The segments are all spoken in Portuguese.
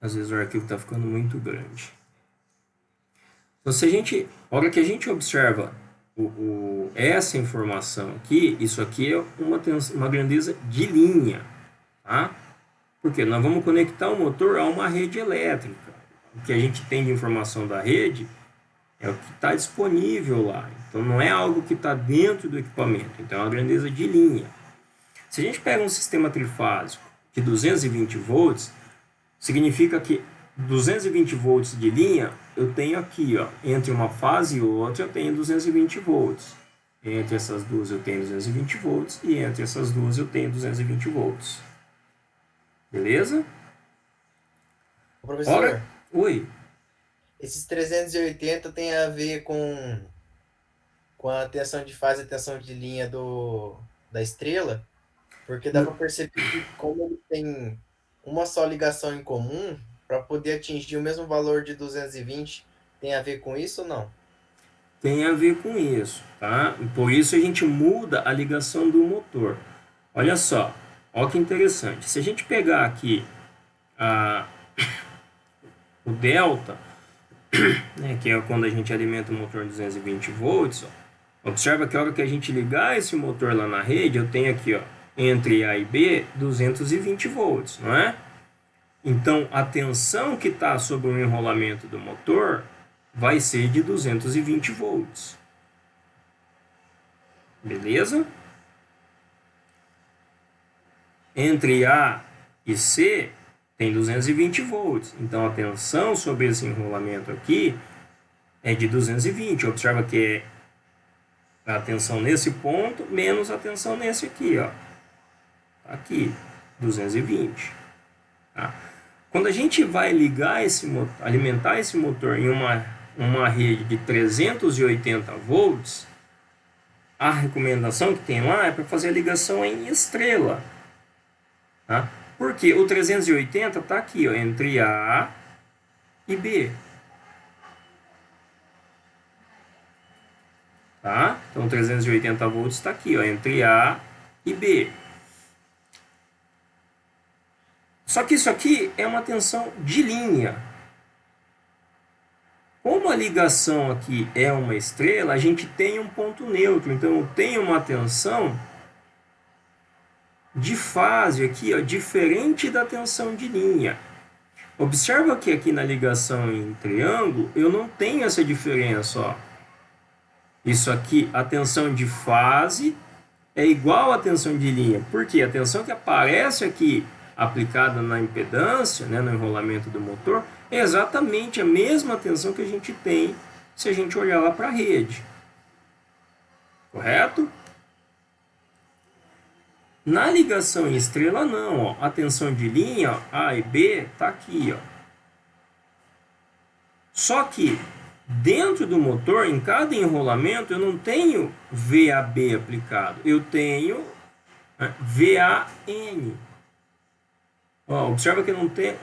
Às vezes o arquivo está ficando muito grande. Então, se a gente, a hora que a gente observa essa informação aqui, isso aqui é uma grandeza de linha, tá? Porque nós vamos conectar o motor a uma rede elétrica. O que a gente tem de informação da rede é o que está disponível lá. Então, não é algo que está dentro do equipamento. Então, é uma grandeza de linha. Se a gente pega um sistema trifásico de 220 volts, significa que 220 volts de linha, eu tenho aqui, ó, entre uma fase e outra, eu tenho 220 volts. Entre essas duas eu tenho 220 volts e entre essas duas eu tenho 220 volts. Beleza? Ora, Professor, oi. esses 380 tem a ver com a tensão de fase e tensão de linha da estrela, porque dá para perceber que como ele tem uma só ligação em comum, para poder atingir o mesmo valor de 220, tem a ver com isso ou não? Tem a ver com isso, tá? Por isso a gente muda a ligação do motor. Olha só, olha que interessante. Se a gente pegar aqui a, o delta, né, que é quando a gente alimenta o motor em 220 volts, ó, observa que a hora que a gente ligar esse motor lá na rede, eu tenho aqui, ó, entre A e B, 220 volts, não é? Então, a tensão que está sobre o enrolamento do motor vai ser de 220 volts. Beleza? Entre A e C tem 220 volts. Então, a tensão sobre esse enrolamento aqui é de 220. Observa que é a tensão nesse ponto menos a tensão nesse aqui, ó. Aqui, 220. Tá? Quando a gente vai ligar esse motor, alimentar esse motor em uma rede de 380 volts, a recomendação que tem lá é para fazer a ligação em estrela. Tá? Porque o 380 está aqui, ó, entre A e B. Tá? Então 380 volts está aqui, ó, entre A e B. Só que isso aqui é uma tensão de linha. Como a ligação aqui é uma estrela, a gente tem um ponto neutro. Então eu tenho uma tensão de fase aqui, ó, diferente da tensão de linha. Observa que aqui na ligação em triângulo eu não tenho essa diferença, ó. Isso aqui, a tensão de fase é igual à tensão de linha. Porque a tensão que aparece aqui aplicada na impedância, né, no enrolamento do motor, é exatamente a mesma tensão que a gente tem se a gente olhar lá para a rede. Correto? Na ligação em estrela, não. Ó. A tensão de linha, ó, A e B, está aqui. Ó. Só que dentro do motor, em cada enrolamento, eu não tenho VAB aplicado. Eu tenho, né, VAN. Ó, observa que eu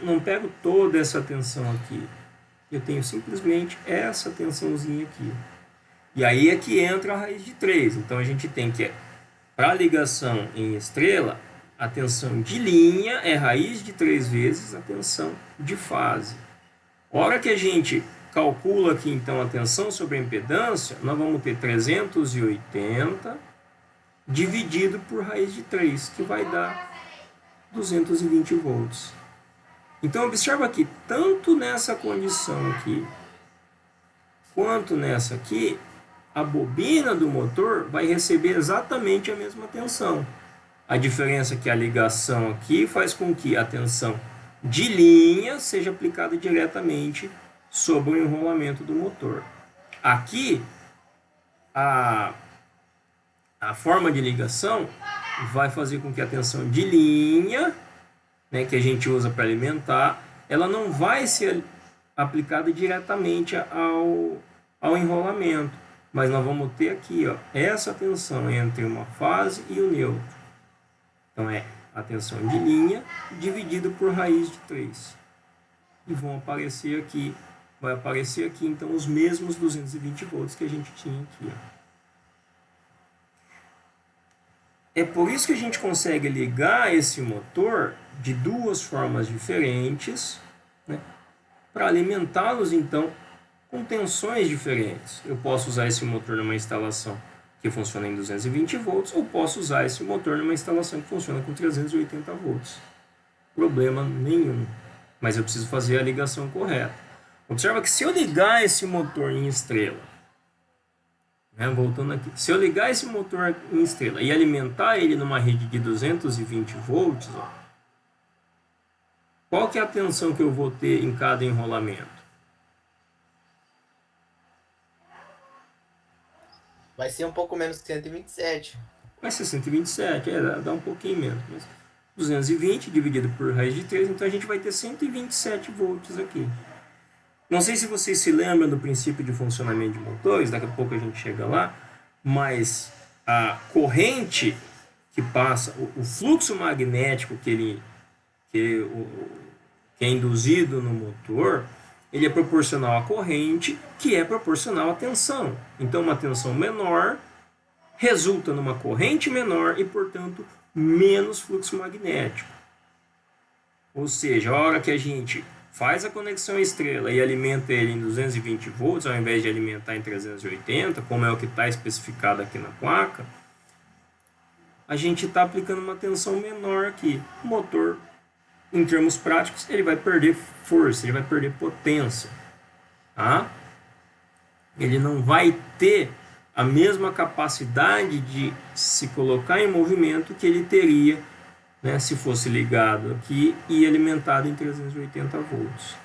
não pego toda essa tensão aqui. Eu tenho simplesmente essa tensãozinha aqui. E aí é que entra a raiz de 3. Então a gente tem que, para a ligação em estrela, a tensão de linha é raiz de 3 vezes a tensão de fase. A hora que a gente calcula aqui então a tensão sobre a impedância, nós vamos ter 380 dividido por raiz de 3, que vai dar 220 volts. Então observa aqui, tanto nessa condição aqui, quanto nessa aqui, a bobina do motor vai receber exatamente a mesma tensão. A diferença é que a ligação aqui faz com que a tensão de linha seja aplicada diretamente sobre o enrolamento do motor. Aqui, a forma de ligação vai fazer com que a tensão de linha, né, que a gente usa para alimentar, ela não vai ser aplicada diretamente ao enrolamento, mas nós vamos ter aqui, ó, essa tensão entre uma fase e o neutro. Então é a tensão de linha dividido por raiz de 3. E vão aparecer aqui, vai aparecer aqui então os mesmos 220 volts que a gente tinha aqui. Ó. É por isso que a gente consegue ligar esse motor de duas formas diferentes, né, para alimentá-los, então, com tensões diferentes. Eu posso usar esse motor numa instalação que funciona em 220 volts, ou posso usar esse motor numa instalação que funciona com 380 volts. Problema nenhum. Mas eu preciso fazer a ligação correta. Observa que se eu ligar esse motor em estrela, né, voltando aqui, se eu ligar esse motor em estrela e alimentar ele numa rede de 220 volts, ó, qual que é a tensão que eu vou ter em cada enrolamento? Vai ser um pouco menos que 127. Vai ser 127, dá um pouquinho menos. Mas 220 dividido por raiz de 3, então a gente vai ter 127 volts aqui. Não sei se vocês se lembram do princípio de funcionamento de motores, daqui a pouco a gente chega lá, mas a corrente que passa, o fluxo magnético que é induzido no motor, ele é proporcional à corrente, que é proporcional à tensão. Então, uma tensão menor resulta numa corrente menor e, portanto, menos fluxo magnético. Ou seja, a hora que a gente faz a conexão estrela e alimenta ele em 220 volts, ao invés de alimentar em 380, como é o que está especificado aqui na placa, a gente está aplicando uma tensão menor aqui. O motor, em termos práticos, ele vai perder força, ele vai perder potência. Tá? Ele não vai ter a mesma capacidade de se colocar em movimento que ele teria, né, se fosse ligado aqui e alimentado em 380 volts.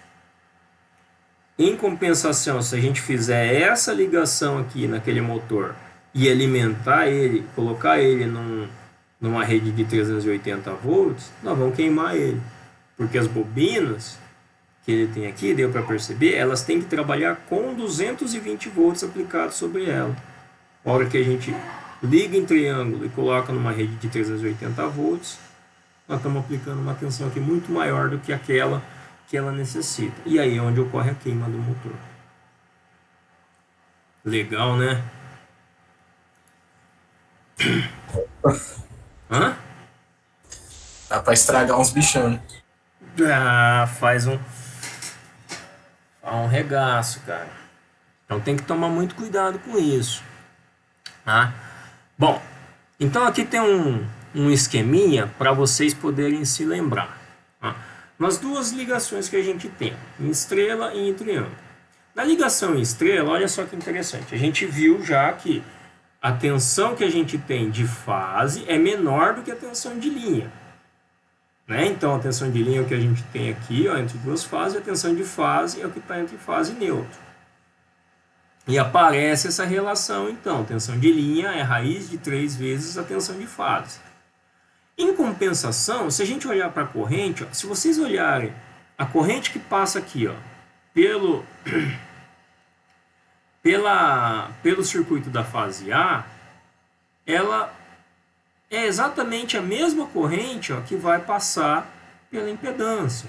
Em compensação, se a gente fizer essa ligação aqui naquele motor e alimentar ele, colocar ele numa rede de 380 volts, nós vamos queimar ele. Porque as bobinas que ele tem aqui, deu para perceber, elas têm que trabalhar com 220 volts aplicados sobre ela. A hora que a gente liga em triângulo e coloca numa rede de 380 volts, nós estamos aplicando uma tensão aqui muito maior do que aquela que ela necessita. E aí é onde ocorre a queima do motor. Legal, né? Hã? Dá pra estragar uns bichão. Ah, faz um regaço, cara. Então tem que tomar muito cuidado com isso. Tá? Bom, então aqui tem um esqueminha para vocês poderem se lembrar. Tá? Nas duas ligações que a gente tem, em estrela e em triângulo. Na ligação em estrela, olha só que interessante. A gente viu já que a tensão que a gente tem de fase é menor do que a tensão de linha. Né? Então, a tensão de linha é o que a gente tem aqui, ó, entre duas fases, e a tensão de fase é o que está entre fase e neutro. E aparece essa relação, então, tensão de linha é raiz de 3 vezes a tensão de fase. Em compensação, se a gente olhar para a corrente, ó, se vocês olharem a corrente que passa aqui, ó, pelo circuito da fase A, ela é exatamente a mesma corrente, ó, que vai passar pela impedância.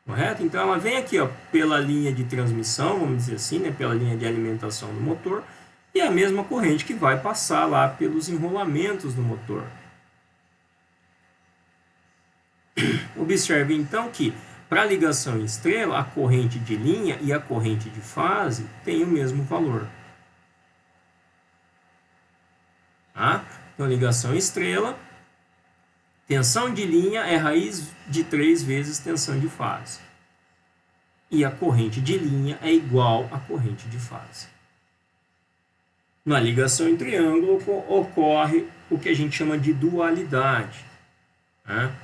Correto? Então ela vem aqui, ó, pela linha de transmissão, vamos dizer assim, né, pela linha de alimentação do motor, e é a mesma corrente que vai passar lá pelos enrolamentos do motor. Observe então que para a ligação em estrela, a corrente de linha e a corrente de fase têm o mesmo valor. Tá? Então, ligação em estrela, tensão de linha é raiz de 3 vezes tensão de fase. E a corrente de linha é igual à corrente de fase. Na ligação em triângulo ocorre o que a gente chama de dualidade. Né?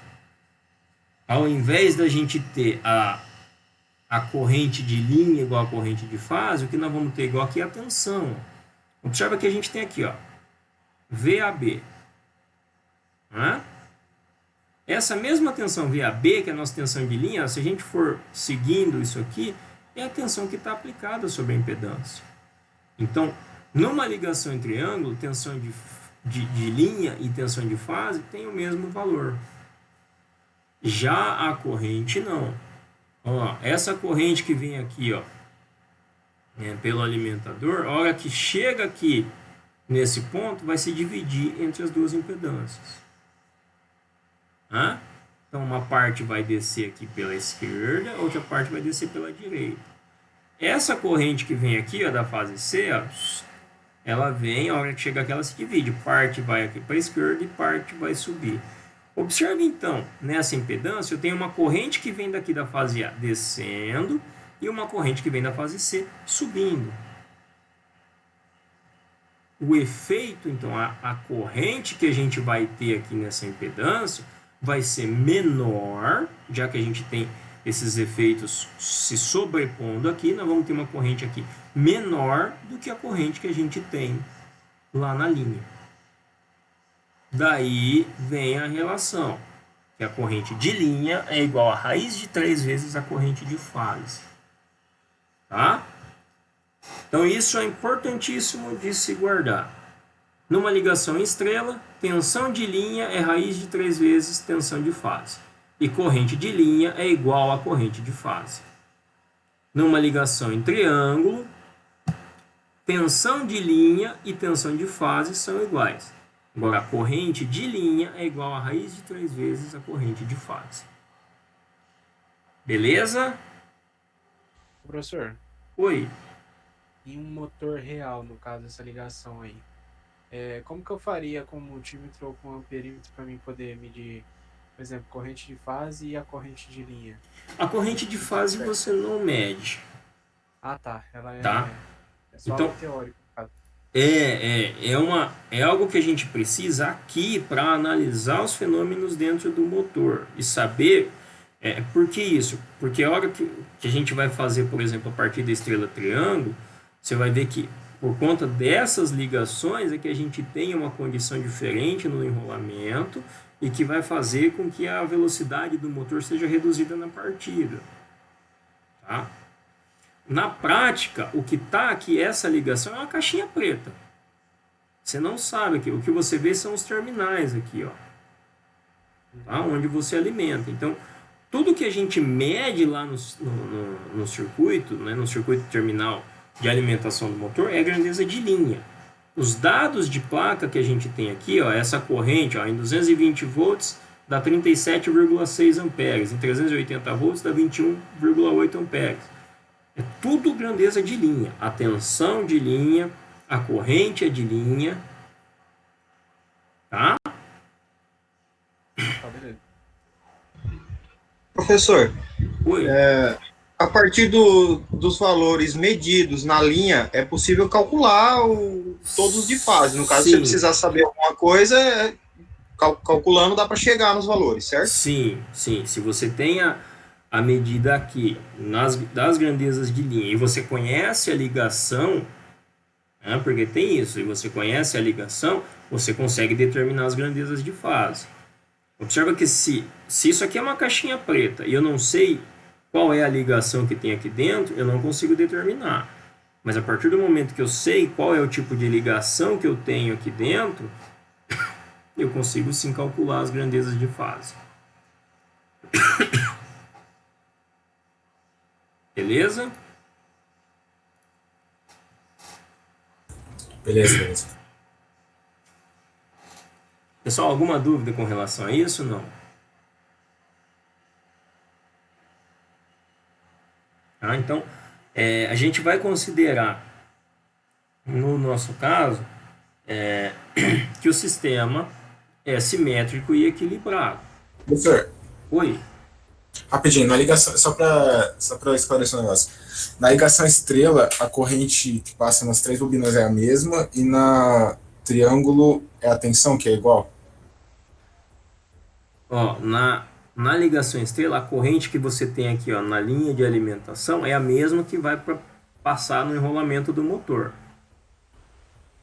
Ao invés da gente ter a corrente de linha igual à corrente de fase, o que nós vamos ter igual aqui é a tensão. Observa que a gente tem aqui, ó, VAB. Né? Essa mesma tensão VAB, que é a nossa tensão de linha, se a gente for seguindo isso aqui, é a tensão que está aplicada sobre a impedância. Então, numa ligação em triângulo, tensão de linha e tensão de fase tem o mesmo valor. Já a corrente não. Ó, essa corrente que vem aqui, ó, pelo alimentador, a hora que chega aqui nesse ponto, vai se dividir entre as duas impedâncias. Então, uma parte vai descer aqui pela esquerda, outra parte vai descer pela direita. Essa corrente que vem aqui, ó, da fase C, ó, ela vem, a hora que chega aqui, ela se divide. Parte vai aqui para a esquerda e parte vai subir. Observe, então, nessa impedância, eu tenho uma corrente que vem daqui da fase A descendo e uma corrente que vem da fase C subindo. O efeito, então, a corrente que a gente vai ter aqui nessa impedância vai ser menor, já que a gente tem esses efeitos se sobrepondo aqui, nós vamos ter uma corrente aqui menor do que a corrente que a gente tem lá na linha. Daí vem a relação, que a corrente de linha é igual a raiz de 3 vezes a corrente de fase. Tá? Então isso é importantíssimo de se guardar. Numa ligação em estrela, tensão de linha é raiz de 3 vezes tensão de fase. E corrente de linha é igual a corrente de fase. Numa ligação em triângulo, tensão de linha e tensão de fase são iguais. Agora, a corrente de linha é igual a raiz de 3 vezes a corrente de fase. Beleza? Professor, Oi. em um motor real, no caso dessa ligação aí, como que eu faria com o multímetro ou com o amperímetro para mim poder medir, por exemplo, corrente de fase e a corrente de linha? A corrente de fase você não mede. Ah, tá. Ela Tá. é só Então, algo teórico, no caso. É algo que a gente precisa aqui para analisar os fenômenos dentro do motor e saber por que isso. Porque a hora que a gente vai fazer, por exemplo, a partir da estrela triângulo, você vai ver que por conta dessas ligações é que a gente tem uma condição diferente no enrolamento e que vai fazer com que a velocidade do motor seja reduzida na partida. Tá? Na prática, o que está aqui, essa ligação, é uma caixinha preta. Você não sabe aqui. O que você vê são os terminais aqui, ó, tá? Onde você alimenta. Então, tudo que a gente mede lá no circuito, né, no circuito terminal de alimentação do motor, é a grandeza de linha. Os dados de placa que a gente tem aqui, ó, essa corrente ó, em 220 volts dá 37,6 amperes, em 380 volts dá 21,8 amperes. É tudo grandeza de linha. A tensão de linha, a corrente é de linha. Tá? Tá, beleza. Professor, Oi. a partir dos valores medidos na linha, é possível calcular todos de fase. No caso, se Sim. você precisar saber alguma coisa, calculando dá para chegar nos valores, certo? Sim, sim. Se você tem a medida aqui das grandezas de linha e você conhece a ligação, né, porque tem isso, e você conhece a ligação, você consegue determinar as grandezas de fase. Observa que se isso aqui é uma caixinha preta e eu não sei qual é a ligação que tem aqui dentro, eu não consigo determinar. Mas a partir do momento que eu sei qual é o tipo de ligação que eu tenho aqui dentro, eu consigo sim calcular as grandezas de fase. Beleza? Beleza. Pessoal, alguma dúvida com relação a isso? Não? Então, a gente vai considerar, no nosso caso, que o sistema é simétrico e equilibrado. Professor, Oi? rapidinho, na ligação, só para esclarecer um negócio. Na ligação estrela, a corrente que passa nas 3 bobinas é a mesma e na triângulo é a tensão que é igual? Ó, na ligação estrela, a corrente que você tem aqui ó, na linha de alimentação é a mesma que vai passar no enrolamento do motor.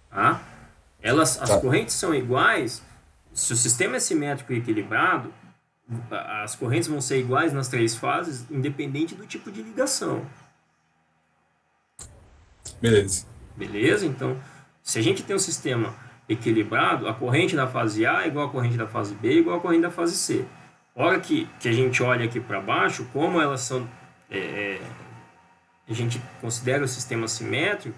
Tá? As correntes são iguais. Se o sistema é simétrico e equilibrado, as correntes vão ser iguais nas 3 fases, independente do tipo de ligação. Beleza. Beleza? Então, se a gente tem um sistema equilibrado, a corrente da fase A é igual à corrente da fase B, igual à corrente da fase C. A hora que a gente olha aqui para baixo, como elas são... a gente considera o sistema simétrico,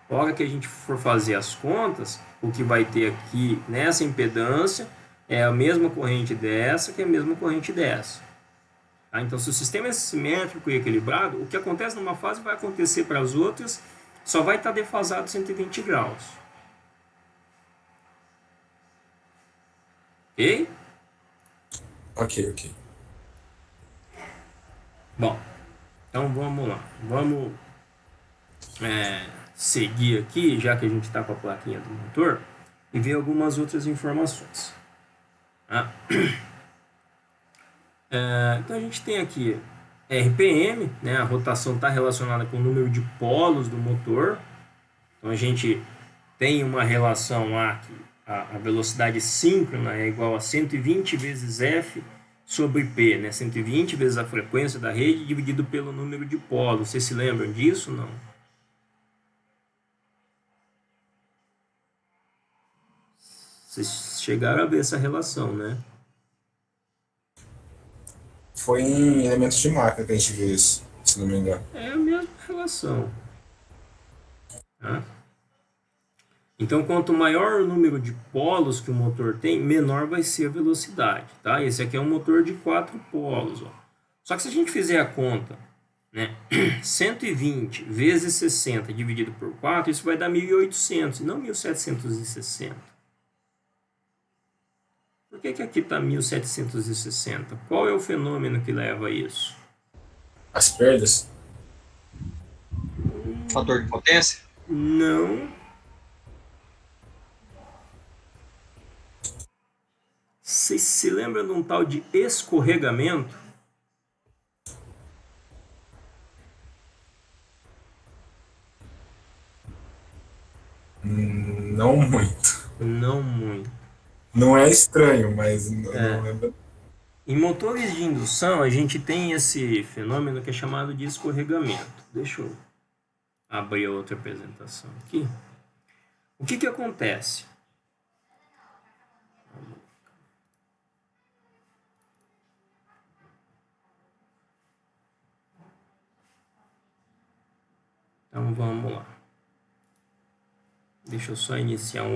a hora que a gente for fazer as contas, o que vai ter aqui nessa impedância é a mesma corrente dessa que é a mesma corrente dessa. Tá? Então, se o sistema é simétrico e equilibrado, o que acontece numa fase vai acontecer para as outras, só vai estar defasado 120 graus. Ok? Ok. Bom, então vamos lá. Vamos seguir aqui, já que a gente está com a plaquinha do motor, e ver algumas outras informações. Tá? Então a gente tem aqui RPM, né? A rotação está relacionada com o número de polos do motor. Então a gente tem uma relação lá que a velocidade síncrona é igual a 120 vezes F sobre P, né? 120 vezes a frequência da rede dividido pelo número de polos. Vocês se lembram disso? Não? Vocês chegaram a ver essa relação, né? Foi em elementos de máquina que a gente viu isso, se não me engano. É a mesma relação. Tá? Então, quanto maior o número de polos que o motor tem, menor vai ser a velocidade. Tá? Esse aqui é um motor de 4 polos. Ó. Só que se a gente fizer a conta, né, 120 vezes 60 dividido por 4, isso vai dar 1.800, não 1.760. Por que aqui está 1.760? Qual é o fenômeno que leva a isso? As perdas? Fator de potência? Não. Vocês se lembram de um tal de escorregamento? Não muito. Não muito. Não é estranho, mas não é. Em motores de indução, a gente tem esse fenômeno que é chamado de escorregamento. Deixa eu abrir outra apresentação aqui. O que acontece? Então vamos lá. Deixa eu só iniciar um